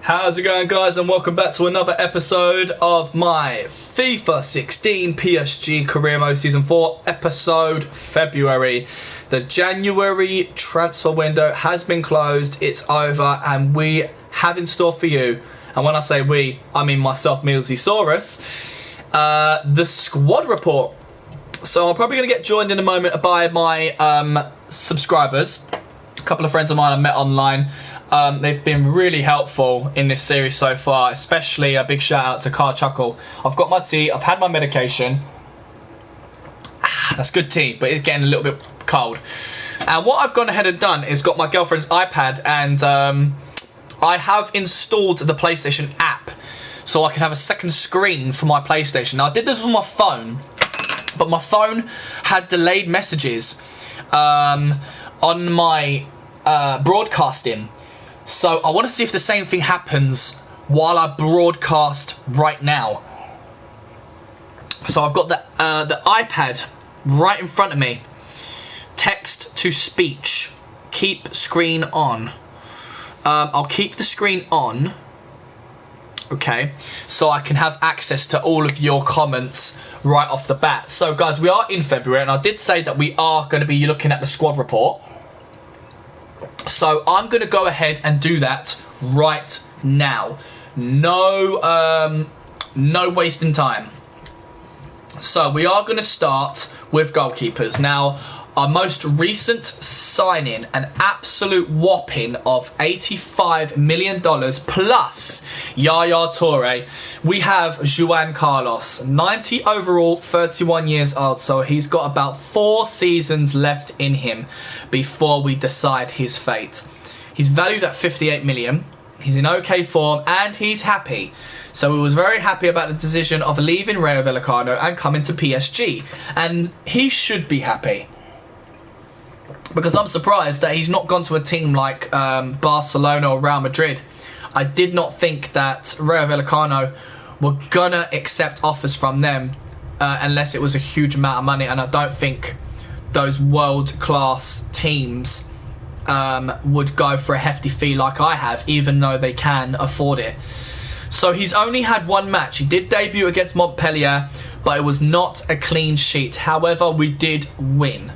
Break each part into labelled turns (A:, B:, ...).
A: How's it going, guys, and welcome back to another episode of my FIFA 16 PSG Career Mode Season 4 episode February. The January transfer window has been closed, it's over, and we have in store for you, and when I say we, I mean myself, Milzysaurus, the squad report. So I'm probably going to get joined in a moment by my subscribers. A couple of friends of mine I met online. They've been really helpful in this series so far, especially a big shout out to Car Chuckle. I've got my tea, I've had my medication. That's good tea, but it's getting a little bit cold. And what I've gone ahead and done is got my girlfriend's iPad, and I have installed the PlayStation app so I can have a second screen for my PlayStation. Now I did this with my phone, but my phone had delayed messages on my broadcasting. So I want to see if the same thing happens while I broadcast right now. So I've got the iPad right in front of me. Text to speech. Keep screen on. I'll keep the screen on. Okay. So I can have access to all of your comments right off the bat. So guys, we are in February, and I did say that we are going to be looking at the squad report. So I'm going to go ahead and do that right now. No wasting time. So we are going to start with goalkeepers. Now, our most recent signing, an absolute whopping of $85 million plus Yaya Toure. We have Juan Carlos, 90 overall, 31 years old. So he's got about 4 seasons left in him before we decide his fate. He's valued at 58 million. He's in okay form and he's happy. So he was very happy about the decision of leaving Rayo Vallecano and coming to PSG. And he should be happy, because I'm surprised that he's not gone to a team like Barcelona or Real Madrid. I did not think that Rayo Vallecano were going to accept offers from them unless it was a huge amount of money. And I don't think those world-class teams would go for a hefty fee like I have, even though they can afford it. So he's only had one match. He did debut against Montpellier, but it was not a clean sheet. However, we did win.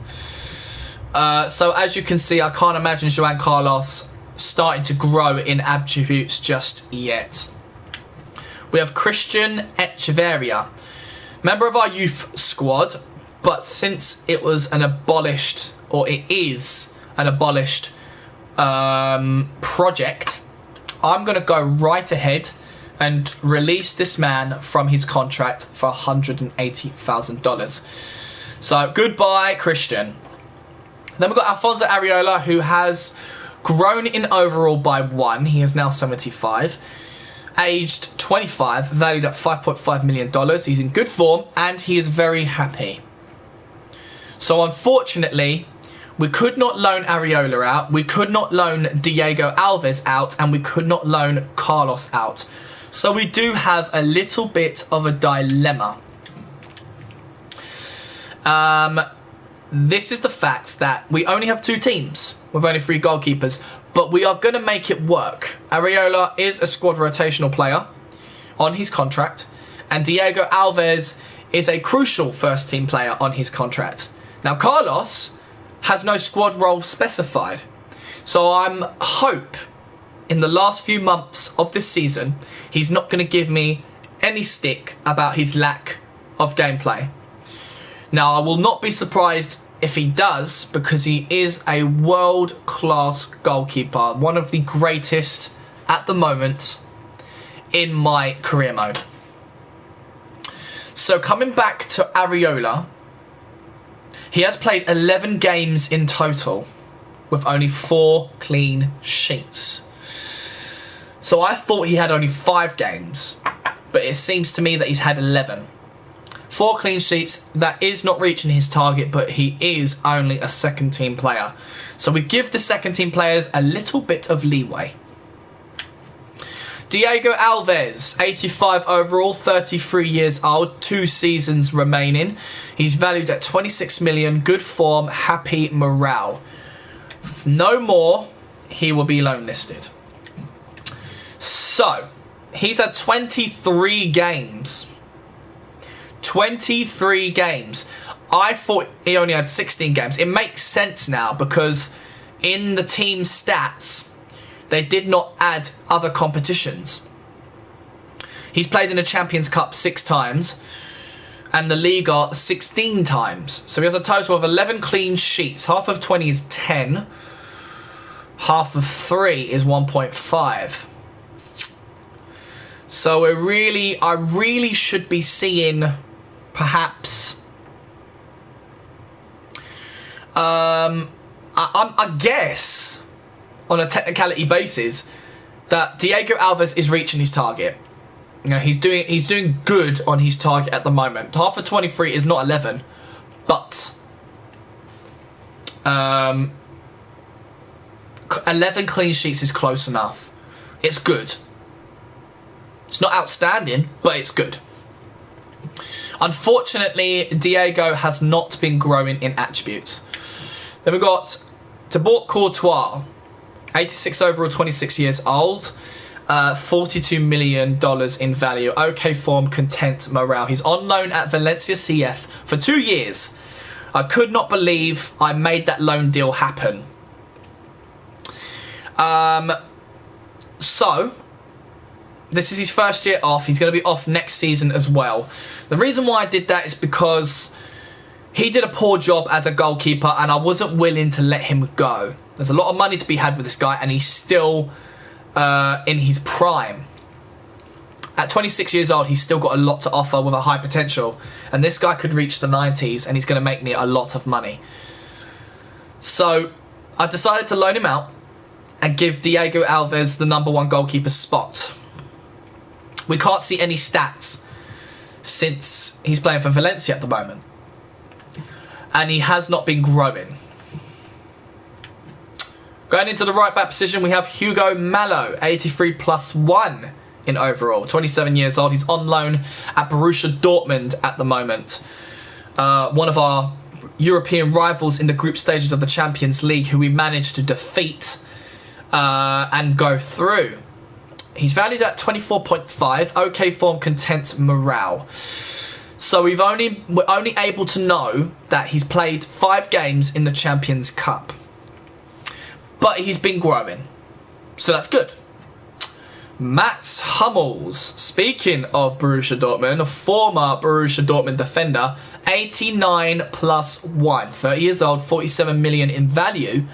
A: So as you can see, I can't imagine Juan Carlos starting to grow in attributes just yet. We have Christian Echeverria, member of our youth squad, but since it was an abolished, or it is an abolished project, I'm going to go right ahead and release this man from his contract for $180,000. So goodbye, Christian. Then we've got Alfonso Areola, who has grown in overall by 1. He is now 75. Aged 25, valued at $5.5 million. He's in good form, and he is very happy. So unfortunately, we could not loan Areola out, we could not loan Diego Alves out, and we could not loan Carlos out. So we do have a little bit of a dilemma. This is the fact that we only have 2 teams with only 3 goalkeepers, but we are going to make it work. Areola is a squad rotational player on his contract, and Diego Alves is a crucial first team player on his contract. Now, Carlos has no squad role specified, so I'm hope in the last few months of this season he's not going to give me any stick about his lack of gameplay. Now, I will not be surprised if he does, because he is a world-class goalkeeper, one of the greatest at the moment in my career mode. So coming back to Areola, he has played 11 games in total with only 4 clean sheets. So I thought he had only 5 games, but it seems to me that he's had 11. 4 clean sheets, that is not reaching his target, but he is only a second team player. So we give the second team players a little bit of leeway. Diego Alves, 85 overall, 33 years old, 2 seasons remaining. He's valued at 26 million, good form, happy morale. No more, he will be loan listed. So So, he's had 23 games. 23 games. I thought he only had 16 games. It makes sense now because in the team stats, they did not add other competitions. He's played in the Champions Cup 6 times and the Liga 16 times. So he has a total of 11 clean sheets. Half of 20 is 10. Half of 3 is 1.5. So I really should be seeing perhaps I guess on a technicality basis that Diego Alves is reaching his target. You know, he's doing good on his target at the moment. Half of 23 is not 11, but 11 clean sheets is close enough. It's good. It's not outstanding, but it's good. Unfortunately, Diego has not been growing in attributes. Then we've got Thibaut Courtois, 86 overall, 26 years old. $42 million in value. Okay form, content, morale. He's on loan at Valencia CF for 2 years. I could not believe I made that loan deal happen. So, this is his first year off. He's going to be off next season as well. The reason why I did that is because he did a poor job as a goalkeeper and I wasn't willing to let him go. There's a lot of money to be had with this guy and he's still in his prime. At 26 years old, he's still got a lot to offer with a high potential. And this guy could reach the 90s and he's going to make me a lot of money. So I decided to loan him out and give Diego Alves the #1 goalkeeper spot. We can't see any stats since he's playing for Valencia at the moment. And he has not been growing. Going into the right back position, we have Hugo Mallo, 83 plus 1 in overall. 27 years old. He's on loan at Borussia Dortmund at the moment. One of our European rivals in the group stages of the Champions League who we managed to defeat and go through. He's valued at 24.5. Okay form, content, morale. So we're only able to know that he's played 5 games in the Champions Cup. But he's been growing. So that's good. Mats Hummels. Speaking of Borussia Dortmund, a former Borussia Dortmund defender. 89 plus 1. 30 years old, 47 million in value.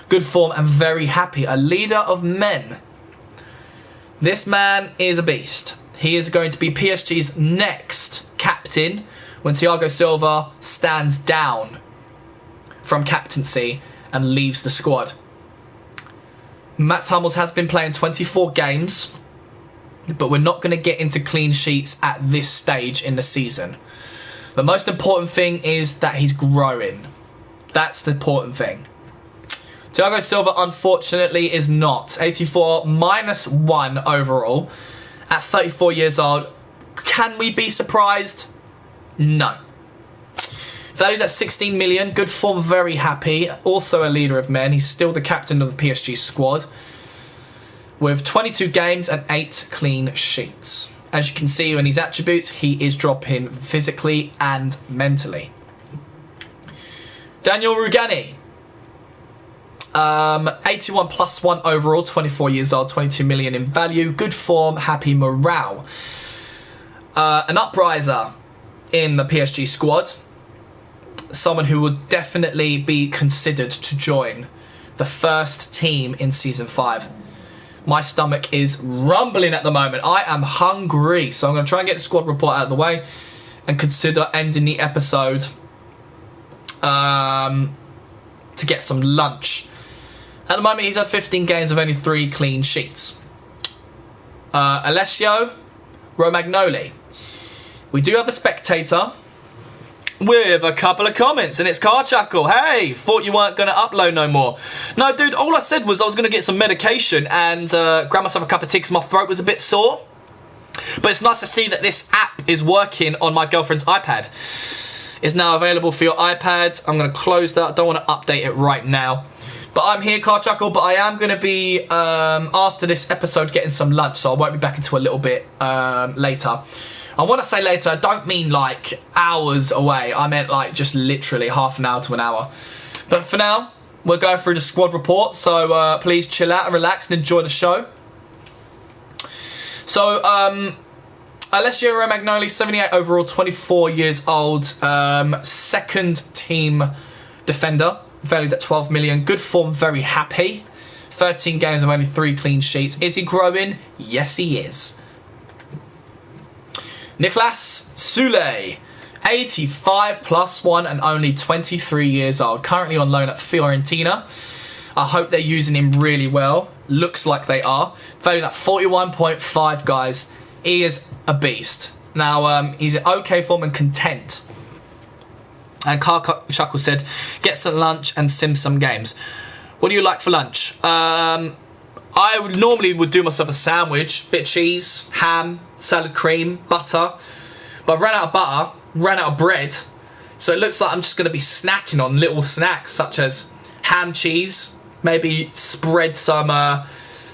A: Good form and very happy. A leader of men. This man is a beast. He is going to be PSG's next captain when Thiago Silva stands down from captaincy and leaves the squad. Mats Hummels has been playing 24 games, but we're not going to get into clean sheets at this stage in the season. The most important thing is that he's growing. That's the important thing. Thiago Silva, unfortunately, is not. 84 minus 1 overall at 34 years old. Can we be surprised? No. Valued at 16 million. Good form, very happy. Also a leader of men. He's still the captain of the PSG squad. With 22 games and 8 clean sheets. As you can see in his attributes, he is dropping physically and mentally. Daniel Rugani. 81 plus 1 overall, 24 years old, 22 million in value. Good form, happy morale. An upriser in the PSG squad. Someone who would definitely be considered to join the first team in Season 5. My stomach is rumbling at the moment. I am hungry. So I'm going to try and get the squad report out of the way and consider ending the episode to get some lunch. At the moment, he's had 15 games with only 3 clean sheets. Alessio Romagnoli. We do have a spectator with a couple of comments, and it's Car Chuckle. Hey, thought you weren't going to upload no more. No, dude, all I said was I was going to get some medication and grab myself a cup of tea because my throat was a bit sore. But it's nice to see that this app is working on my girlfriend's iPad. It's now available for your iPad. I'm going to close that. I don't want to update it right now. But I'm here, Car Chuckle, but I am going to be, after this episode, getting some lunch, so I won't be back until a little bit later. And when I say later, I don't mean like hours away. I meant like just literally half an hour to an hour. But for now, we're going through the squad report, so please chill out and relax and enjoy the show. So, Alessio Romagnoli, 78 overall, 24 years old, second team defender, valued at 12 million. Good form, very happy. 13 games with only 3 clean sheets. Is he growing? Yes, he is. Nicolas Soulé, 85 plus 1 and only 23 years old. Currently on loan at Fiorentina. I hope they're using him really well. Looks like they are. Valued at 41.5, guys. He is a beast. Now, he's in okay form and content. And Car Chuckle said, get some lunch and sim some games. What do you like for lunch? I would do myself a sandwich, bit of cheese, ham, salad cream, butter. But I've ran out of butter, ran out of bread. So it looks like I'm just going to be snacking on little snacks such as ham, cheese, maybe spread some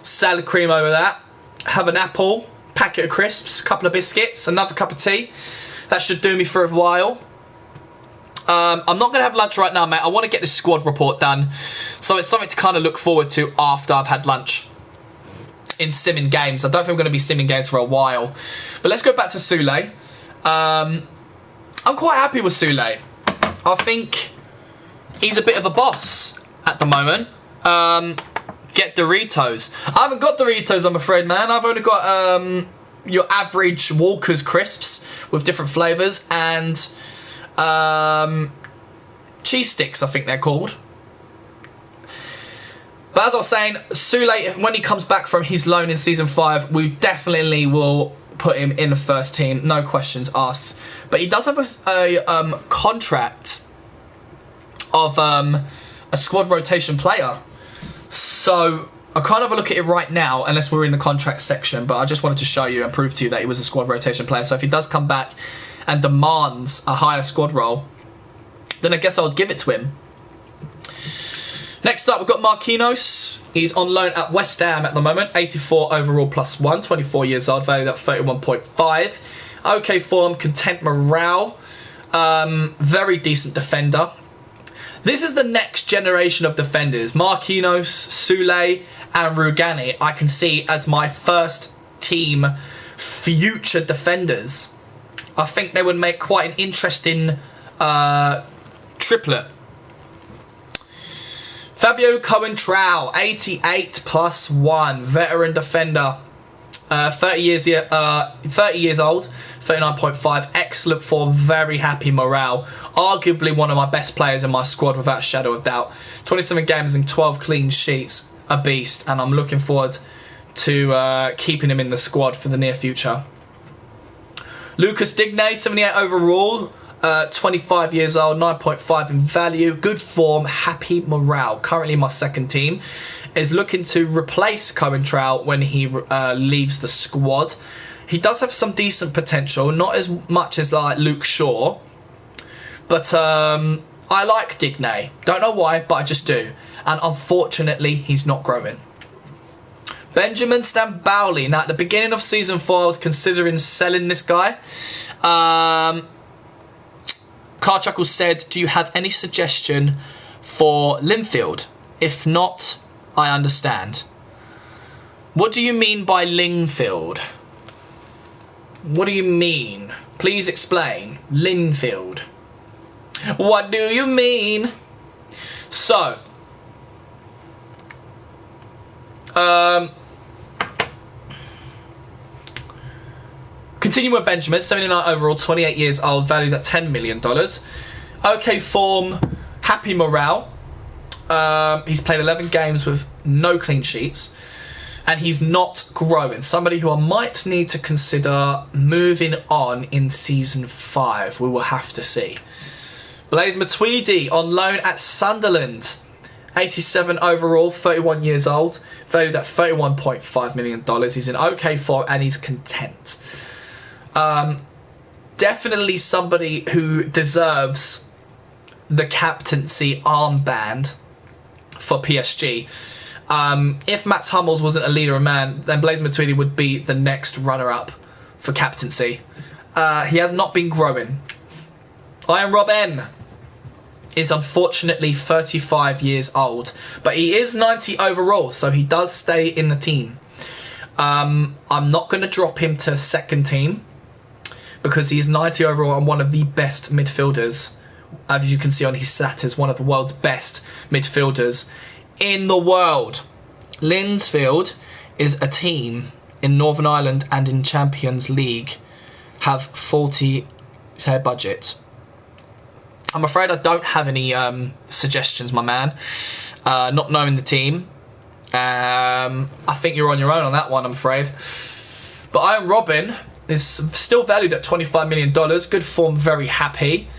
A: salad cream over that. Have an apple, packet of crisps, couple of biscuits, another cup of tea. That should do me for a while. I'm not going to have lunch right now, mate. I want to get this squad report done. So it's something to kind of look forward to after I've had lunch. In simming games. I don't think I'm going to be simming games for a while. But let's go back to Soulé. I'm quite happy with Soulé. I think he's a bit of a boss at the moment. Get Doritos. I haven't got Doritos, I'm afraid, man. I've only got your average Walker's crisps with different flavours and cheese sticks, I think they're called. But as I was saying, Soulé, when he comes back from his loan in Season 5, we definitely will put him in the first team. No questions asked. But he does have a contract of a squad rotation player. So I can't have a look at it right now unless we're in the contract section. But I just wanted to show you and prove to you that he was a squad rotation player. So if he does come back and demands a higher squad role, then I guess I would give it to him. Next up, we've got Marquinhos. He's on loan at West Ham at the moment. 84 overall plus 1. 24 years old, valued at 31.5. Okay form, content morale. Very decent defender. This is the next generation of defenders. Marquinhos, Soulé, and Rugani I can see as my first team future defenders. I think they would make quite an interesting triplet. Fabio Coentrao, 88 plus 1, veteran defender, 30 years old, 39.5, excellent form, very happy morale. Arguably one of my best players in my squad without a shadow of doubt. 27 games and 12 clean sheets, a beast, and I'm looking forward to keeping him in the squad for the near future. Lucas Digne, 78 overall. 25 years old, 9.5 in value, good form, happy morale. Currently my second team is looking to replace Coentrao when he leaves the squad. He does have some decent potential, not as much as like Luke Shaw, but I like Digne. Don't know why, but I just do. And unfortunately, he's not growing. Benjamin Stambouli. Now, at the beginning of Season 4, I was considering selling this guy. Carchuckle said, do you have any suggestion for Linfield? If not, I understand. What do you mean by Linfield? What do you mean? Please explain. Linfield. What do you mean? So, continue with Benjamin, 79 overall, 28 years old, valued at $10 million. Okay form, happy morale. He's played 11 games with no clean sheets. And he's not growing. Somebody who I might need to consider moving on in Season 5. We will have to see. Blaise Matuidi on loan at Sunderland. 87 overall, 31 years old, valued at $31.5 million. He's in okay form and he's content. Definitely somebody who deserves the captaincy armband for PSG. If Mats Hummels wasn't a leader of man, then Blaise Matuidi would be the next runner-up for captaincy. He has not been growing. Arjen Robben is unfortunately 35 years old, but he is 90 overall, so he does stay in the team. I'm not going to drop him to second team because he is 90 overall and one of the best midfielders. As you can see on his stats, one of the world's best midfielders in the world. Linsfield is a team in Northern Ireland and in Champions League have 40k budget. I'm afraid I don't have any suggestions, my man. Not knowing the team. I think you're on your own on that one, I'm afraid. But Arjen Robben is still valued at $25 million. Good form, very happy.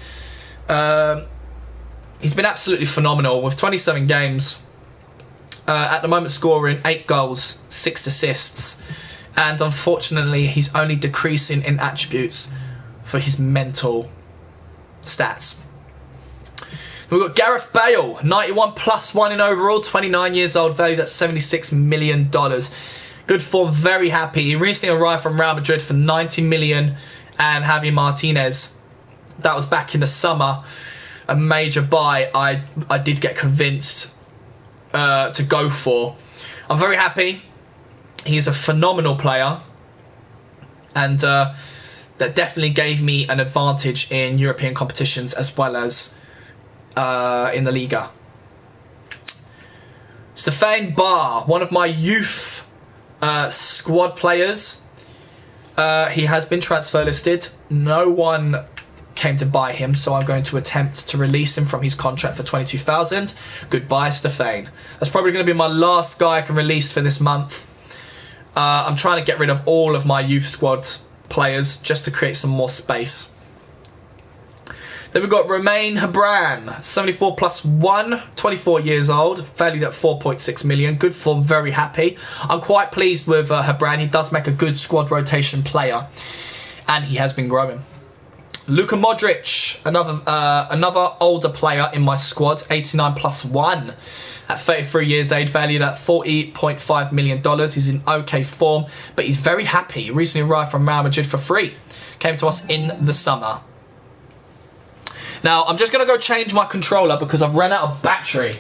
A: He's been absolutely phenomenal with 27 games. At the moment scoring 8 goals, 6 assists. And unfortunately, he's only decreasing in attributes for his mental stats. We've got Gareth Bale, 91 plus 1 in overall, 29 years old, valued at $76 million. Good form, very happy. He recently arrived from Real Madrid for $90 million, and Javi Martinez, that was back in the summer, a major buy I did get convinced to go for. I'm very happy. He's a phenomenal player, and that definitely gave me an advantage in European competitions as well as in the Liga. Stefan Barr, one of my youth squad players. He has been transfer listed. No one came to buy him, so I'm going to attempt to release him from his contract for 22,000. Goodbye, Stefan. That's probably going to be my last guy I can release for this month. I'm trying to get rid of all of my youth squad players just to create some more space. Then we've got Romain Hebran, 74 plus 1, 24 years old, valued at 4.6 million. Good form, very happy. I'm quite pleased with Hebran. He does make a good squad rotation player, and he has been growing. Luka Modric, another older player in my squad, 89 plus 1, at 33 years age, valued at $40.5 million. He's in okay form, but he's very happy. He recently arrived from Real Madrid for free. Came to us in the summer. Now, I'm just going to go change my controller because I've run out of battery.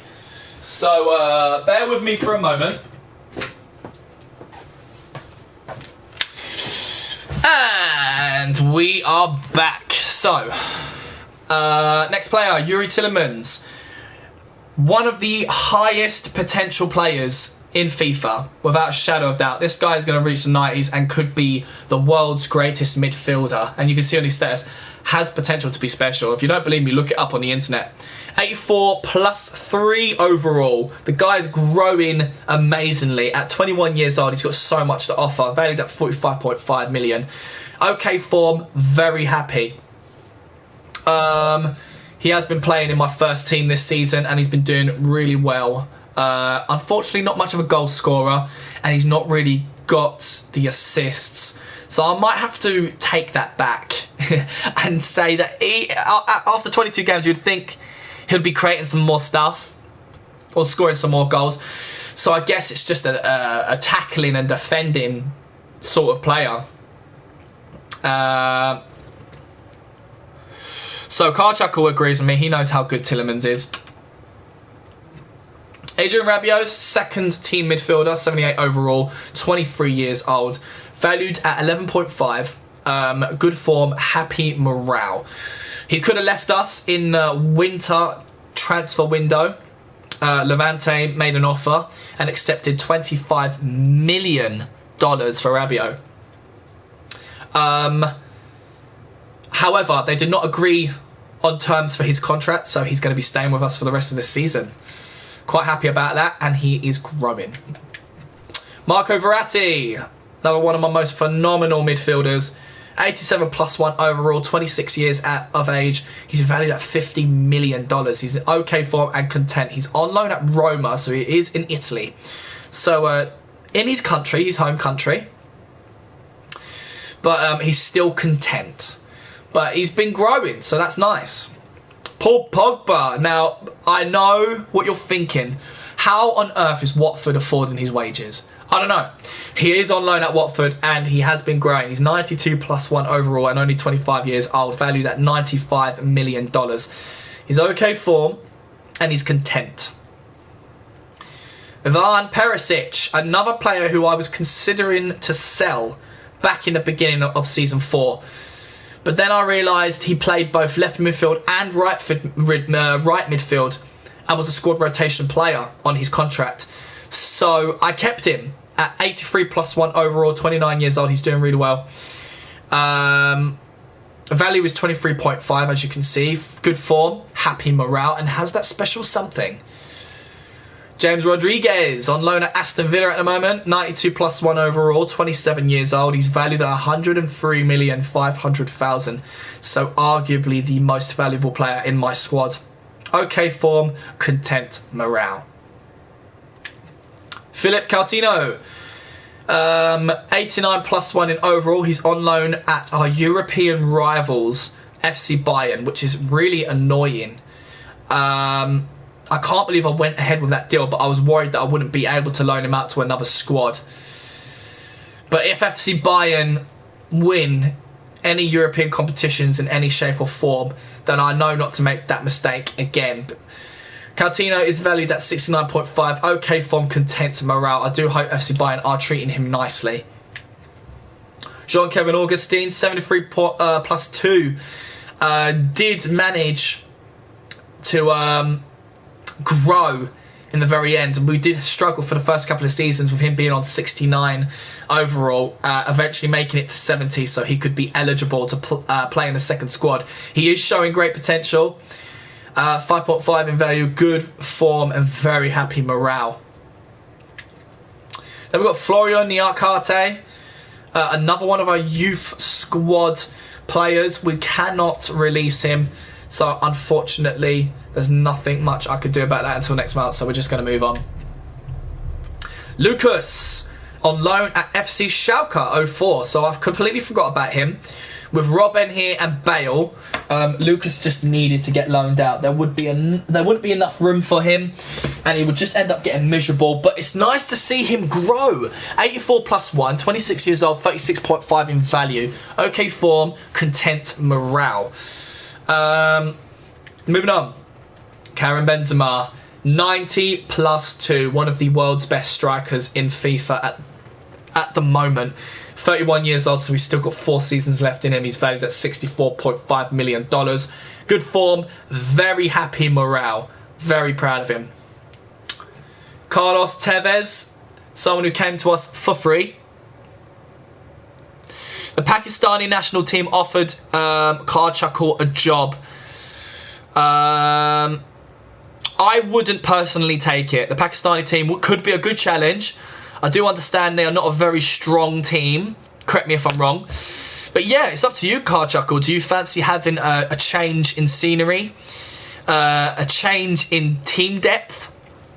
A: So, bear with me for a moment. And we are back. So, next player, Yuri Tillemans. One of the highest potential players in FIFA, without a shadow of doubt. This guy is going to reach the 90s and could be the world's greatest midfielder. And you can see on his status, has potential to be special. If you don't believe me, look it up on the internet. 84 plus 3 overall. The guy is growing amazingly. At 21 years old, he's got so much to offer. Valued at 45.5 million. Okay form, very happy. He has been playing in my first team this season and he's been doing really well. Unfortunately, not much of a goal scorer, and he's not really got the assists. So I might have to take that back and say that after 22 games, you'd think he'll be creating some more stuff or scoring some more goals. So I guess it's just a tackling and defending sort of player. So Karchakal agrees with me. He knows how good Tillemans is. Adrien Rabiot, second team midfielder, 78 overall, 23 years old, valued at 11.5. Good form, happy morale. He could have left us in the winter transfer window. Levante made an offer and accepted $25 million for Rabiot. However, they did not agree on terms for his contract, so he's going to be staying with us for the rest of the season. Quite happy about that, and he is growing. Marco Verratti, another one of my most phenomenal midfielders. 87 plus 1 overall, 26 years of age. He's valued at $50 million. He's in okay form and content. He's on loan at Roma, so he is in Italy. So, in his country, his home country. But he's still content. But he's been growing, so that's nice. Paul Pogba. Now, I know what you're thinking. How on earth is Watford affording his wages? I don't know. He is on loan at Watford and he has been growing. He's 92 plus 1 overall and only 25 years old, valued at $95 million. He's okay form and he's content. Ivan Perisic, another player who I was considering to sell back in the beginning of season 4. But then I realised he played both left midfield and right midfield and was a squad rotation player on his contract. So I kept him at 83 plus 1 overall, 29 years old. He's doing really well. Value is 23.5, as you can see. Good form, happy morale, and has that special something. James Rodriguez on loan at Aston Villa at the moment. 92 plus 1 overall, 27 years old. He's valued at $103,500,000. So arguably the most valuable player in my squad. Okay form, content, morale. Philip Coutinho, 89 plus 1 in overall. He's on loan at our European rivals, FC Bayern, which is really annoying. I can't believe I went ahead with that deal, but I was worried that I wouldn't be able to loan him out to another squad. But if FC Bayern win any European competitions in any shape or form, then I know not to make that mistake again. Coutinho is valued at 69.5. Okay form, content, morale. I do hope FC Bayern are treating him nicely. Jean-Kevin Augustin, 73 plus 2. Did manage to grow in the very end. We did struggle for the first couple of seasons with him being on 69 overall, eventually making it to 70 so he could be eligible to play in the second squad. He is showing great potential. 5.5 in value, good form and very happy morale. Then we've got Florian Niakate, another one of our youth squad players. We cannot release him, so unfortunately there's nothing much I could do about that until next month, so we're just going to move on. Lucas on loan at FC Schalke 04, so I've completely forgot about him. With Robben here and Bale, Lucas just needed to get loaned out. There wouldn't be enough room for him, and he would just end up getting miserable. But it's nice to see him grow. 84 plus 1, 26 years old, 36.5 in value. Okay form, content, morale. Moving on. Karim Benzema, 90 plus 2, one of the world's best strikers in FIFA at the moment. 31 years old, so he's still got 4 seasons left in him. He's valued at $64.5 million. Good form, very happy morale. Very proud of him. Carlos Tevez, someone who came to us for free. The Pakistani national team offered Karchakul a job. I wouldn't personally take it. The Pakistani team could be a good challenge. I do understand they are not a very strong team. Correct me if I'm wrong. But yeah, it's up to you, Karchakul. Do you fancy having a change in scenery? A change in team depth?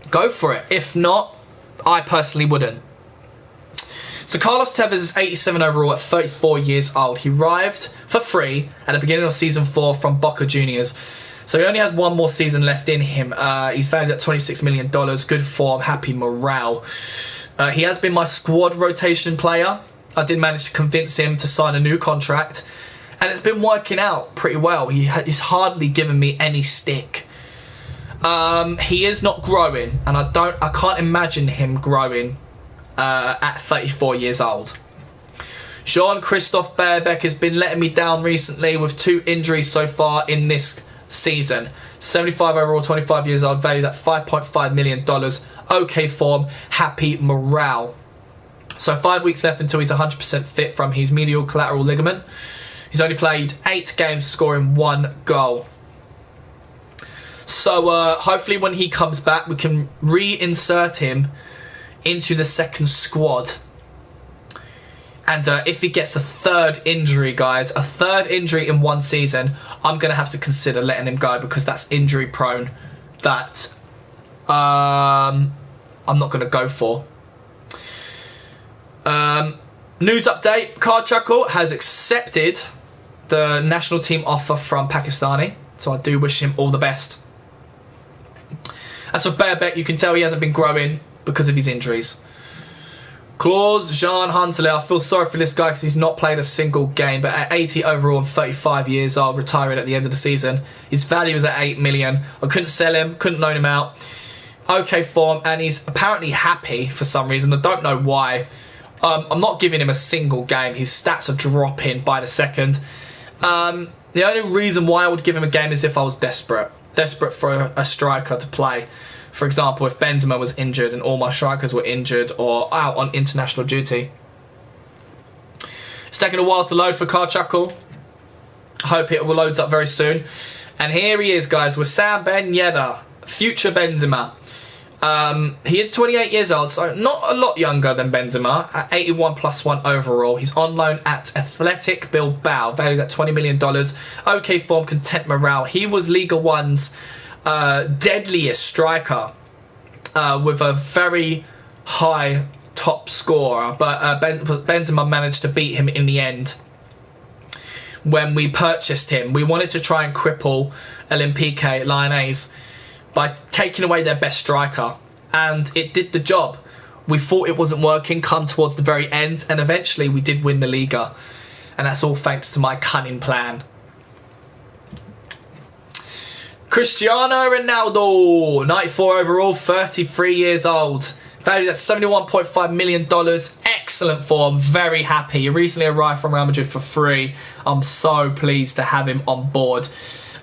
A: Go for it. If not, I personally wouldn't. So Carlos Tevez is 87 overall at 34 years old. He arrived for free at the beginning of season 4 from Boca Juniors. So he only has 1 more season left in him. He's valued at $26 million. Good form, happy morale. He has been my squad rotation player. I did manage to convince him to sign a new contract, and it's been working out pretty well. He's hardly given me any stick. He is not growing, and I can't imagine him growing at 34 years old. Jean-Christophe Beerbeck has been letting me down recently with 2 injuries so far in this season. 75 overall, 25 years old, valued at $5.5 million. Okay form, happy morale. So 5 weeks left until he's 100% fit from his medial collateral ligament. He's only played 8 games, scoring 1 goal. So hopefully when he comes back, we can reinsert him into the second squad. And if he gets a 3rd injury, guys, a 3rd injury in 1 season, I'm going to have to consider letting him go, because that's injury prone that I'm not going to go for. News update, Karchakul has accepted the national team offer from Pakistani, so I do wish him all the best. That's a better bet. You can tell he hasn't been growing because of his injuries. Claus Jean Huntelaar. I feel sorry for this guy because he's not played a single game, but at 80 overall and 35 years old, retiring at the end of the season. His value was at 8 million. I couldn't sell him, couldn't loan him out. Okay form, and he's apparently happy for some reason. I don't know why. I'm not giving him a single game. His stats are dropping by the second. The only reason why I would give him a game is if I was desperate for a striker to play. For example, if Benzema was injured and all my strikers were injured or out on international duty. It's taking a while to load for Car Chuckle. I hope it will load up very soon. And here he is, guys, with Sam Ben Yedder, future Benzema. He is 28 years old, so not a lot younger than Benzema, at 81 plus 1 overall. He's on loan at Athletic Bilbao, valued at $20 million. Okay form, content morale. He was Liga 1's deadliest striker with a very high top scorer, but Benzema managed to beat him in the end. When we purchased him, we wanted to try and cripple Olympique Lyonnais by taking away their best striker, and it did the job. We thought it wasn't working come towards the very end, and eventually we did win the Liga, and that's all thanks to my cunning plan. Cristiano Ronaldo, 94 overall, 33 years old, valued at $71.5 million. Excellent form, very happy. He recently arrived from Real Madrid for free. I'm so pleased to have him on board.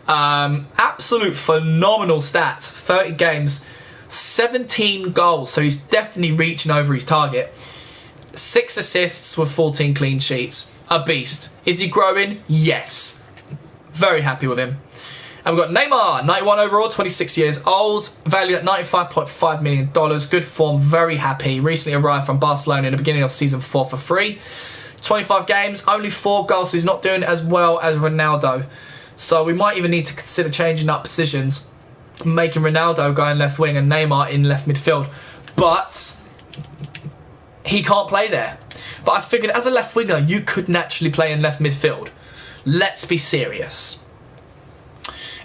A: Absolute phenomenal stats. 30 games, 17 goals, so he's definitely reaching over his target. 6 assists with 14 clean sheets. A beast. Is he growing? Yes. Very happy with him. And we've got Neymar, 91 overall, 26 years old, valued at $95.5 million. Good form, very happy. Recently arrived from Barcelona in the beginning of season 4 for free. 25 games, only 4 goals, so he's not doing as well as Ronaldo. So we might even need to consider changing up positions, making Ronaldo go in left wing and Neymar in left midfield. But he can't play there. But I figured as a left winger, you could naturally play in left midfield. Let's be serious.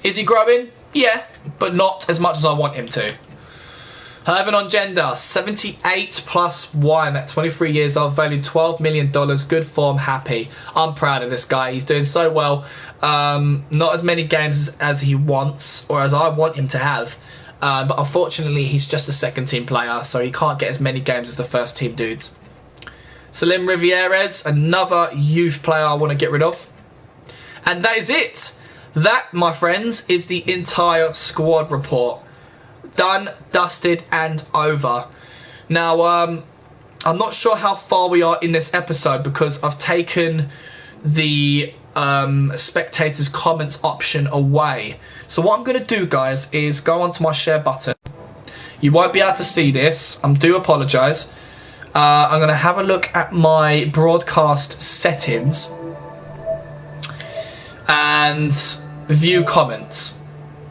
A: Is he growing? Yeah, but not as much as I want him to. Herven on gender, 78 plus 1 at 23 years old, valued $12 million. Good form, happy. I'm proud of this guy. He's doing so well. Not as many games as he wants, or as I want him to have. But unfortunately, he's just a second team player, so he can't get as many games as the first team dudes. Salim Rivieres, another youth player I want to get rid of. And that is it. That, my friends, is the entire squad report. Done, dusted, and over. Now, I'm not sure how far we are in this episode because I've taken the spectators' comments option away. So what I'm going to do, guys, is go onto my share button. You won't be able to see this. I do apologise. I'm going to have a look at my broadcast settings and view comments.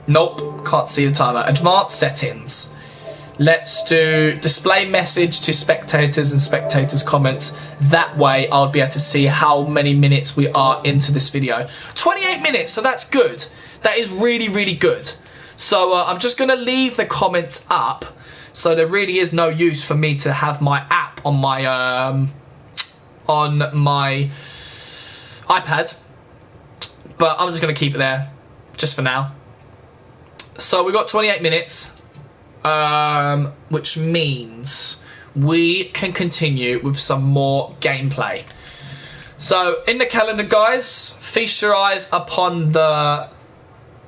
A: Nope, can't see the timer. Advanced settings. Let's do display message to spectators and spectators' comments. That way I'll be able to see how many minutes we are into this video. 28 minutes, so that's good. That is really, really good. So I'm just going to leave the comments up. So there really is no use for me to have my app on my iPad. But I'm just going to keep it there, just for now. So we've got 28 minutes, which means we can continue with some more gameplay. So in the calendar, guys, feast your eyes upon the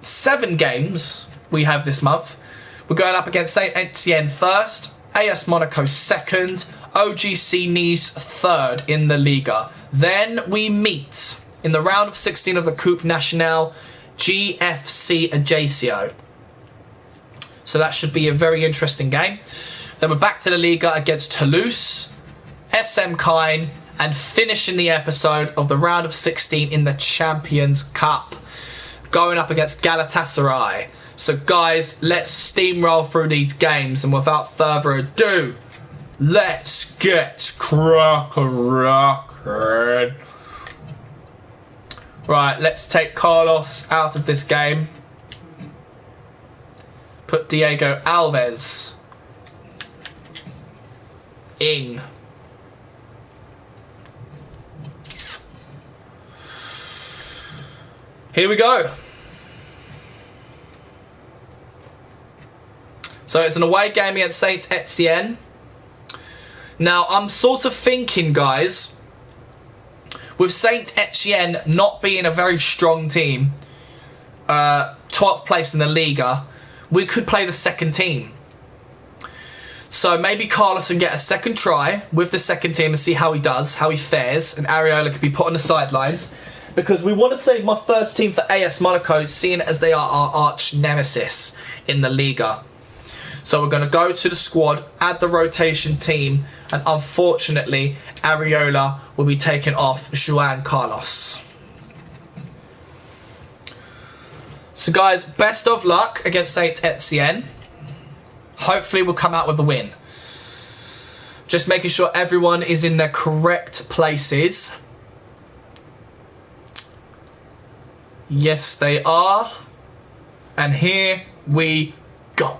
A: 7 games we have this month. We're going up against Saint Etienne first, AS Monaco second, OGC Nice third in the Liga. Then we meet in the round of 16 of the Coupe Nationale, GFC Ajaccio. So that should be a very interesting game. Then we're back to the Liga against Toulouse, SM Caen, and finishing the episode of the round of 16 in the Champions Cup, going up against Galatasaray. So guys, let's steamroll through these games, and without further ado, let's get cracking. Right, let's take Carlos out of this game. Put Diego Alves. In. Here we go. So it's an away game against Saint Etienne. Now, I'm sort of thinking, guys, with Saint Etienne not being a very strong team, 12th place in the Liga, we could play the second team. So maybe Carlos can get a second try with the second team and see how he does, how he fares, and Areola could be put on the sidelines. Because we want to save my first team for AS Monaco, seeing as they are our arch nemesis in the Liga. So we're going to go to the squad, add the rotation team, and unfortunately, Areola will be taking off Juan Carlos. So guys, best of luck against Saint Etienne. Hopefully we'll come out with a win. Just making sure everyone is in their correct places. Yes, they are. And here we go.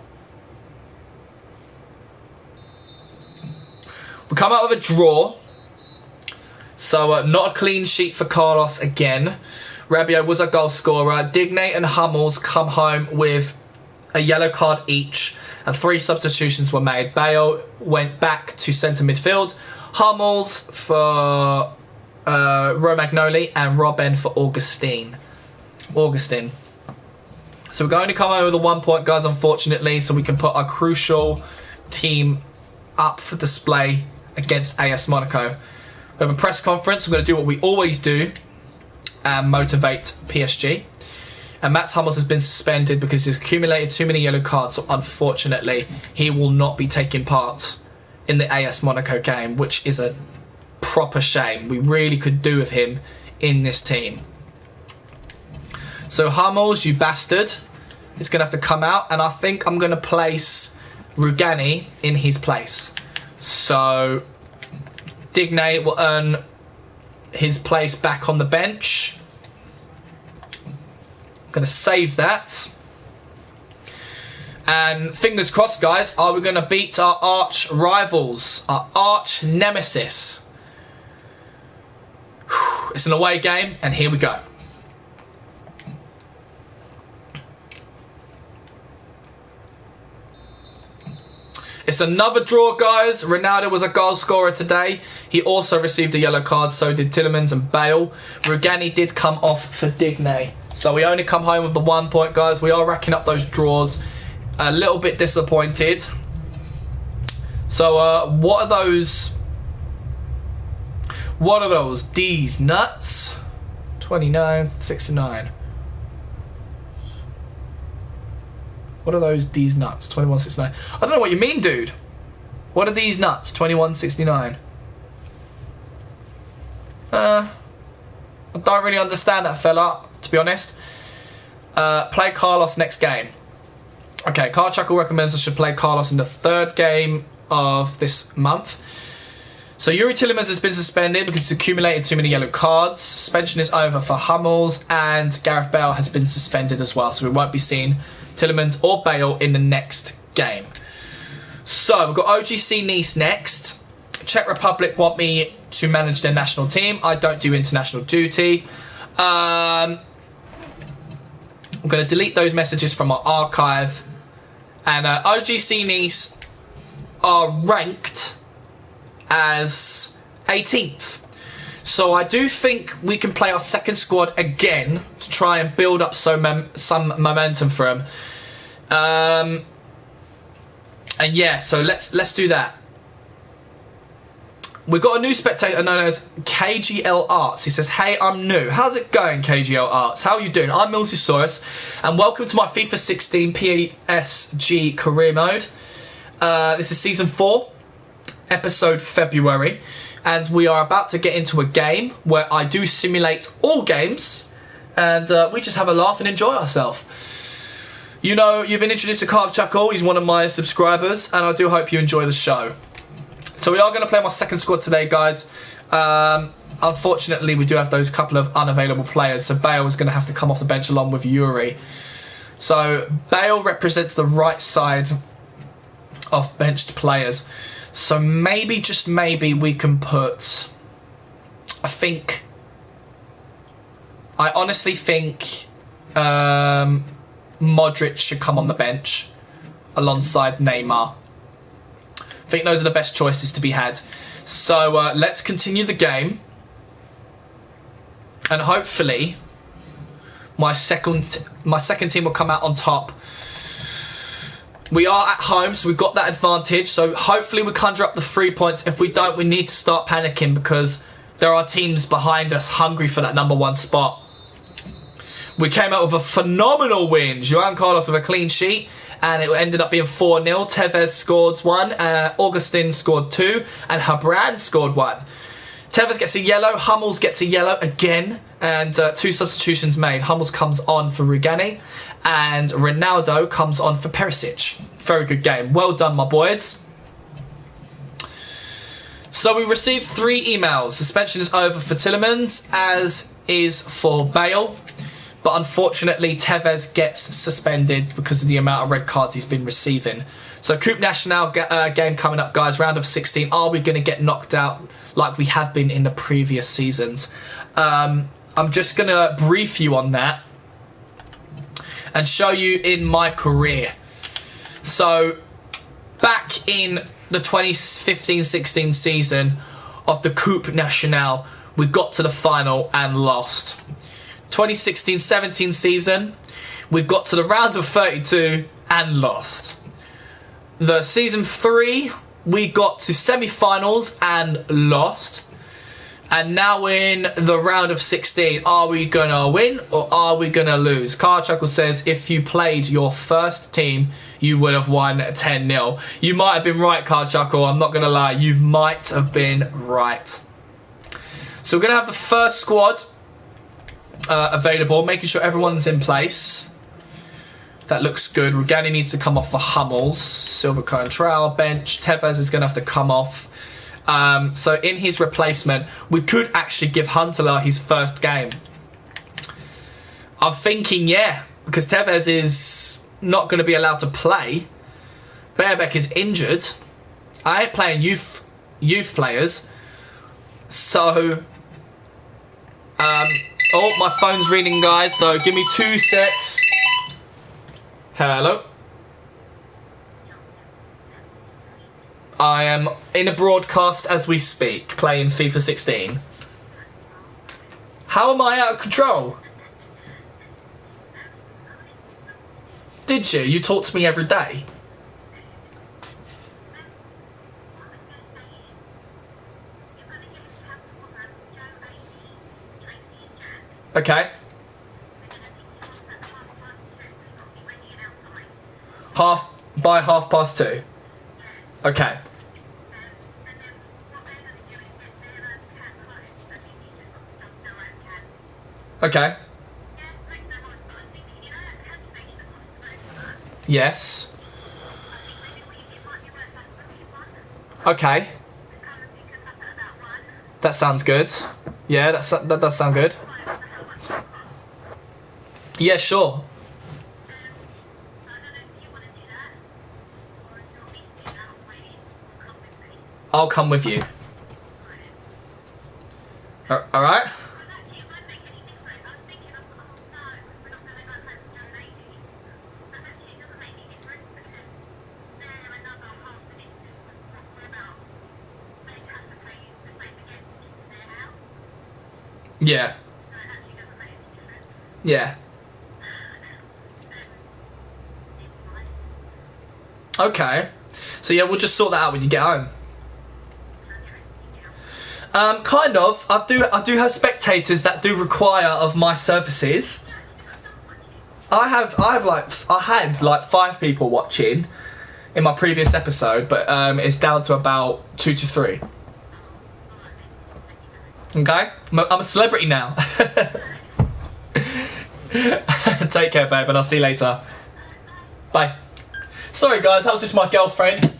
A: We come out with a draw. So not a clean sheet for Carlos again. Rabiot was a goal scorer. Digne and Hummels come home with a yellow card each. And 3 substitutions were made. Bale went back to centre midfield. Hummels for Romagnoli and Robben for Augustin. So we're going to come home with a 1 point, guys, unfortunately, so we can put our crucial team up for display against AS Monaco. We have a press conference. We're going to do what we always do and motivate PSG. And Mats Hummels has been suspended because he's accumulated too many yellow cards, so unfortunately he will not be taking part in the AS Monaco game, which is a proper shame. We really could do with him in this team. So Hummels, you bastard, is going to have to come out, and I think I'm going to place Rugani in his place. So Digne will earn his place back on the bench. I'm going to save that. And fingers crossed, guys, are we going to beat our arch rivals, our arch nemesis? It's an away game, and here we go. It's another draw, guys. Ronaldo was a goal scorer today. He also received a yellow card, so did Tielemans and Bale. Rugani did come off for Digne. So we only come home with the 1 point, guys. We are racking up those draws. A little bit disappointed. So what are those? What are those? D's nuts? 29, 69. What are those D's nuts? 2169. I don't know what you mean, dude. What are these nuts? 2169. I don't really understand that, fella, to be honest. Play Carlos next game. Okay, Carl Chuckle recommends I should play Carlos in the 3rd game of this month. So Yuri Tielemans has been suspended because he's accumulated too many yellow cards. Suspension is over for Hummels, and Gareth Bale has been suspended as well, so we won't be seeing Tielemans or Bale in the next game. So we've got OGC Nice next. Czech Republic want me to manage their national team. I don't do international duty. I'm going to delete those messages from our archive. And OGC Nice are ranked as 18th. So I do think we can play our second squad again to try and build up some momentum for them. And yeah, so let's do that. We've got a new spectator known as KGL Arts. He says, hey, I'm new. How's it going, KGL Arts? How are you doing? I'm Miltisaurus, and welcome to my FIFA 16 PSG career mode. This is Season 4, Episode February, and we are about to get into a game where I do simulate all games, and we just have a laugh and enjoy ourselves. You know, you've been introduced to Carl Chuckle. He's one of my subscribers, and I do hope you enjoy the show. So we are going to play my second squad today, guys. Unfortunately, we do have those couple of unavailable players, so Bale is going to have to come off the bench along with Yuri. So Bale represents the right side of benched players. So maybe, just maybe, we can put... I honestly think Modric should come on the bench alongside Neymar. I think those are the best choices to be had. So let's continue the game. And hopefully my second team will come out on top. We are at home, so we've got that advantage. So hopefully we conjure up the 3 points. If we don't, we need to start panicking because there are teams behind us hungry for that #1 spot. We came out with a phenomenal win. João Carlos with a clean sheet, and it ended up being 4-0. Tevez scored 1, Augustin scored 2, and Habran scored 1. Tevez gets a yellow, Hummels gets a yellow again, and 2 substitutions made. Hummels comes on for Rugani, and Ronaldo comes on for Perisic. Very good game. Well done, my boys. So we received 3 emails. Suspension is over for Tielemans, as is for Bale. But unfortunately, Tevez gets suspended because of the amount of red cards he's been receiving. So Coupe Nationale game coming up, guys. Round of 16. Are we going to get knocked out like we have been in the previous seasons? I'm just going to brief you on that and show you in my career. So back in the 2015-16 season of the Coupe Nationale, we got to the final and lost. 2016-17 season, we got to the round of 32 and lost. The season 3, we got to semi-finals and lost. And now in the round of 16, are we going to win or are we going to lose? Car Chuckle says, if you played your first team, you would have won 10-0. You might have been right, Car Chuckle. I'm not going to lie. You might have been right. So we're going to have the first squad available, making sure everyone's in place. That looks good. Rugani needs to come off for Hummels. Silva Contral, bench. Tevez is going to have to come off. So in his replacement, we could actually give Huntelaar his first game. I'm thinking, yeah, because Tevez is not going to be allowed to play. Bearbeck is injured. I ain't playing youth players. So, oh, my phone's ringing, guys. So give me 2 secs. Hello. I am in a broadcast as we speak, playing FIFA 16. How am I out of control? Did you? You talk to me every day. Okay. By 2:30. Okay. Okay. Yes. Okay. That sounds good. Yeah, that does sound good. Yeah, sure. I'll come with you. Alright? Yeah. Yeah. Okay. So yeah, we'll just sort that out when you get home. Kind of. I do have spectators that do require of my services. I had like 5 people watching in my previous episode, but it's down to about 2 to 3. Okay? I'm a celebrity now. Take care, babe, and I'll see you later. Bye. Sorry, guys, that was just my girlfriend.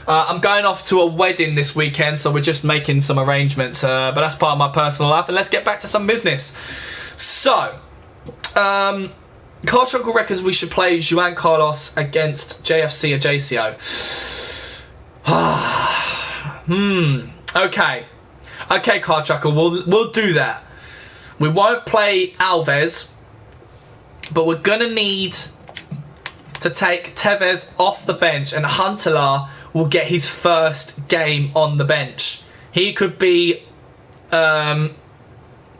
A: I'm going off to a wedding this weekend, so we're just making some arrangements. But that's part of my personal life, and let's get back to some business. So, Car Chuckle reckons we should play Juan Carlos against JFC or JCO. Okay. Okay, Car Chuckle, we'll do that. We won't play Alves, but we're gonna need to take Tevez off the bench, and Huntelaar will get his first game on the bench. He could be the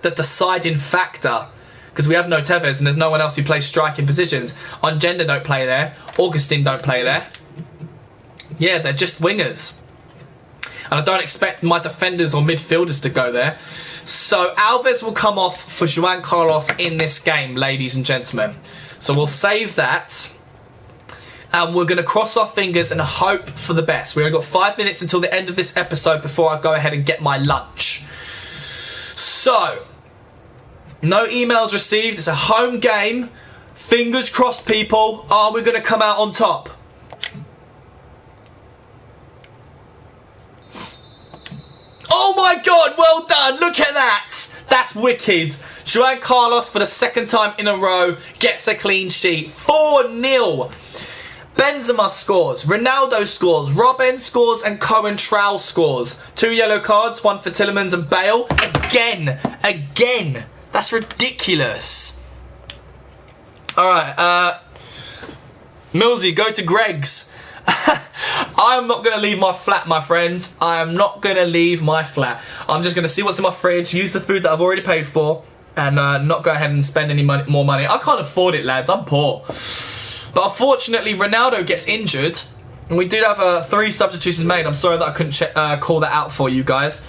A: deciding factor, because we have no Tevez and there's no one else who plays striking positions. Ongenda don't play there. Augustin don't play there. Yeah, they're just wingers. And I don't expect my defenders or midfielders to go there. So Alves will come off for Juan Carlos in this game, ladies and gentlemen. So we'll save that. And we're going to cross our fingers and hope for the best. We've only got 5 minutes until the end of this episode before I go ahead and get my lunch. So, no emails received. It's a home game. Fingers crossed, people. Are we going to come out on top? Oh my God, well done. Look at that. That's wicked. Juan Carlos, for the second time in a row, gets a clean sheet. 4-0. Benzema scores, Ronaldo scores, Robben scores, and Cohen Trowell scores. 2 yellow cards, 1 for Tielemans and Bale. Again. That's ridiculous. Alright, Millsy, go to Greg's. I am not going to leave my flat, my friends. I am not going to leave my flat. I'm just going to see what's in my fridge, use the food that I've already paid for, and not go ahead and spend any more money. I can't afford it, lads. I'm poor. But unfortunately, Ronaldo gets injured. And we did have 3 substitutions made. I'm sorry that I couldn't call that out for you guys.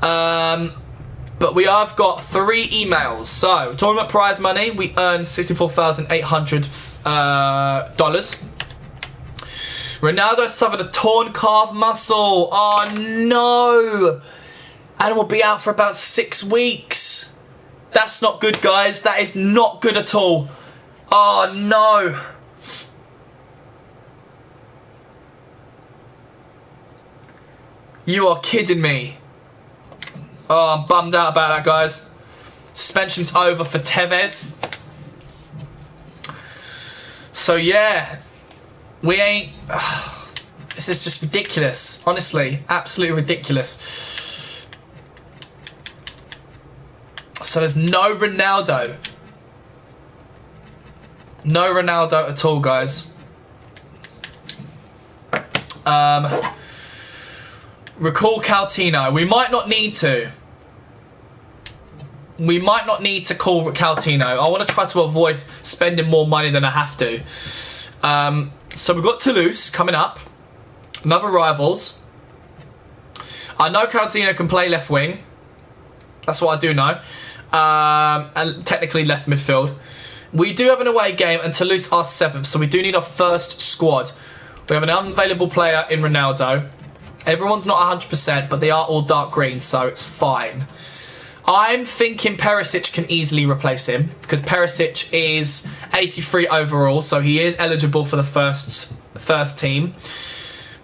A: But we have got 3 emails. So, tournament prize money. We earned $64,800. Ronaldo suffered a torn calf muscle. Oh, no. And will be out for about 6 weeks. That's not good, guys. That is not good at all. Oh, no. You are kidding me. Oh, I'm bummed out about that, guys. Suspension's over for Tevez. So, yeah. We ain't... this is just ridiculous. Honestly. Absolutely ridiculous. So, there's no Ronaldo. No Ronaldo at all, guys. Recall Coutinho. We might not need to. We might not need to call Coutinho. I want to try to avoid spending more money than I have to. So we've got Toulouse coming up. Another rivals. I know Coutinho can play left wing. That's what I do know. And technically left midfield. We do have an away game and Toulouse are 7th, so we do need our first squad. We have an unavailable player in Ronaldo. Everyone's not 100%, but they are all dark green, so it's fine. I'm thinking Perisic can easily replace him, because Perisic is 83 overall, so he is eligible for the first team.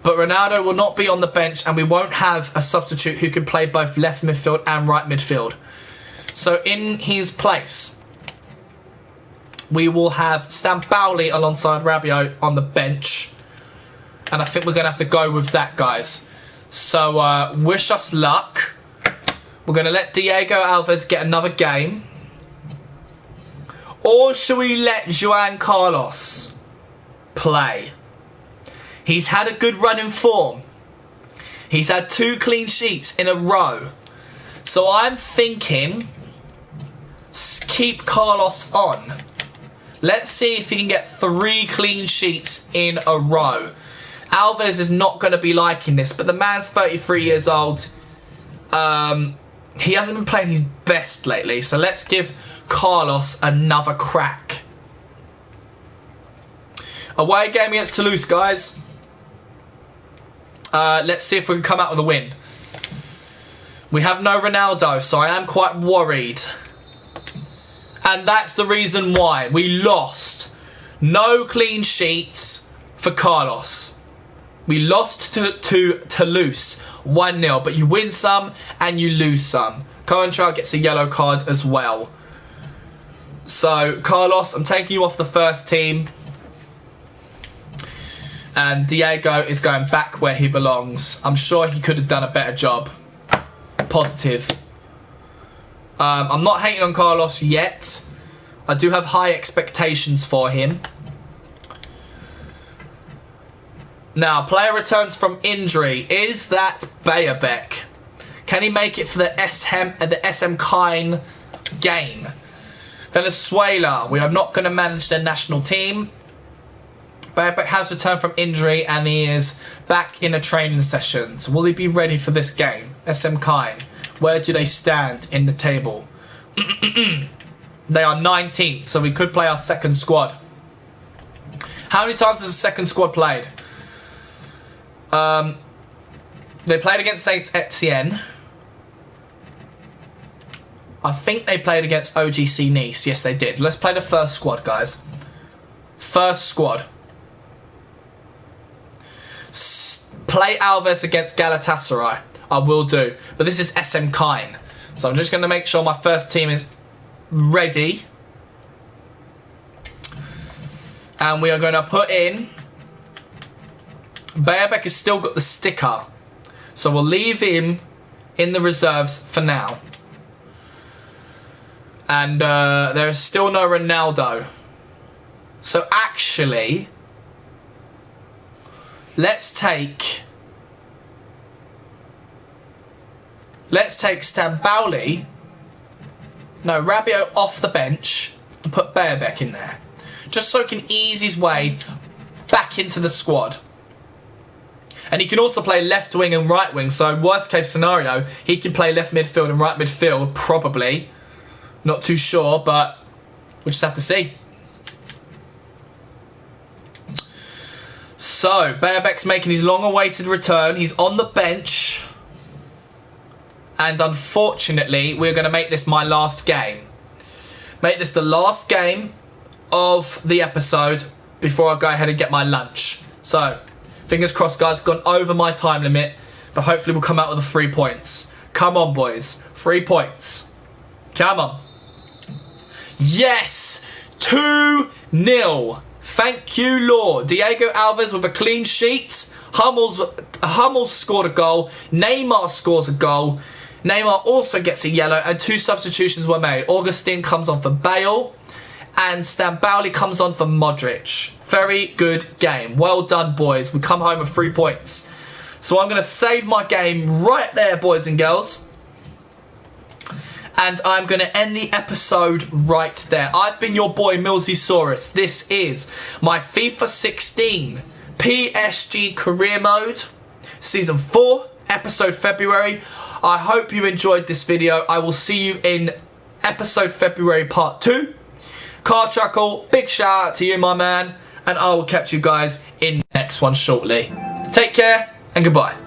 A: But Ronaldo will not be on the bench, and we won't have a substitute who can play both left midfield and right midfield. So in his place, we will have Stambouli alongside Rabiot on the bench. And I think we're going to have to go with that, guys. So, wish us luck. We're going to let Diego Alves get another game. Or should we let Juan Carlos play? He's had a good run in form. He's had 2 clean sheets in a row. So I'm thinking, keep Carlos on. Let's see if he can get 3 clean sheets in a row. Alves is not going to be liking this, but the man's 33 years old. He hasn't been playing his best lately, so let's give Carlos another crack. Away game against Toulouse, guys. Let's see if we can come out with a win. We have no Ronaldo, so I am quite worried. And that's the reason why we lost. No clean sheets for Carlos. We lost to Toulouse 1-0, but you win some and you lose some. Cohen Trowell gets a yellow card as well. So, Carlos, I'm taking you off the first team. And Diego is going back where he belongs. I'm sure he could have done a better job. Positive. I'm not hating on Carlos yet. I do have high expectations for him. Now, player returns from injury. Is that Bayerbeck? Can he make it for the SM Kine game? Venezuela. We are not going to manage their national team. Bayerbeck has returned from injury and he is back in a training session. So will he be ready for this game? SM Kine. Where do they stand in the table? They are 19th, so we could play our second squad. How many times has the second squad played? They played against Saint Etienne. I think they played against OGC Nice. Yes, they did. Let's play the first squad, guys. First squad. Play Alves against Galatasaray. I will do. But this is SM Kine. So I'm just going to make sure my first team is ready. And we are going to put in... Bayerbeck has still got the sticker. So we'll leave him in the reserves for now. And there is still no Ronaldo. So actually... Let's take Stambouli. No, Rabiot off the bench and put Bayerbeck in there. Just so he can ease his way back into the squad. And he can also play left wing and right wing. So worst case scenario, he can play left midfield and right midfield, probably. Not too sure, but we'll just have to see. So, Bayerbeck's making his long-awaited return. He's on the bench. And unfortunately, we're going to make this my last game. Make this the last game of the episode before I go ahead and get my lunch. So, fingers crossed, guys. Gone over my time limit. But hopefully we'll come out with the 3 points. Come on, boys. 3 points. Come on. Yes! 2-0. Thank you, Lord. Diego Alves with a clean sheet. Hummels scored a goal. Neymar scores a goal. Neymar also gets a yellow, and 2 substitutions were made. Augustin comes on for Bale, and Stambouli comes on for Modric. Very good game. Well done, boys. We come home with 3 points. So I'm going to save my game right there, boys and girls. And I'm going to end the episode right there. I've been your boy, Millsysaurus. This is my FIFA 16 PSG Career Mode, Season 4, Episode February. I hope you enjoyed this video. I will see you in Episode February Part 2. Car Chuckle, big shout out to you, my man. And I will catch you guys in the next one shortly. Take care and goodbye.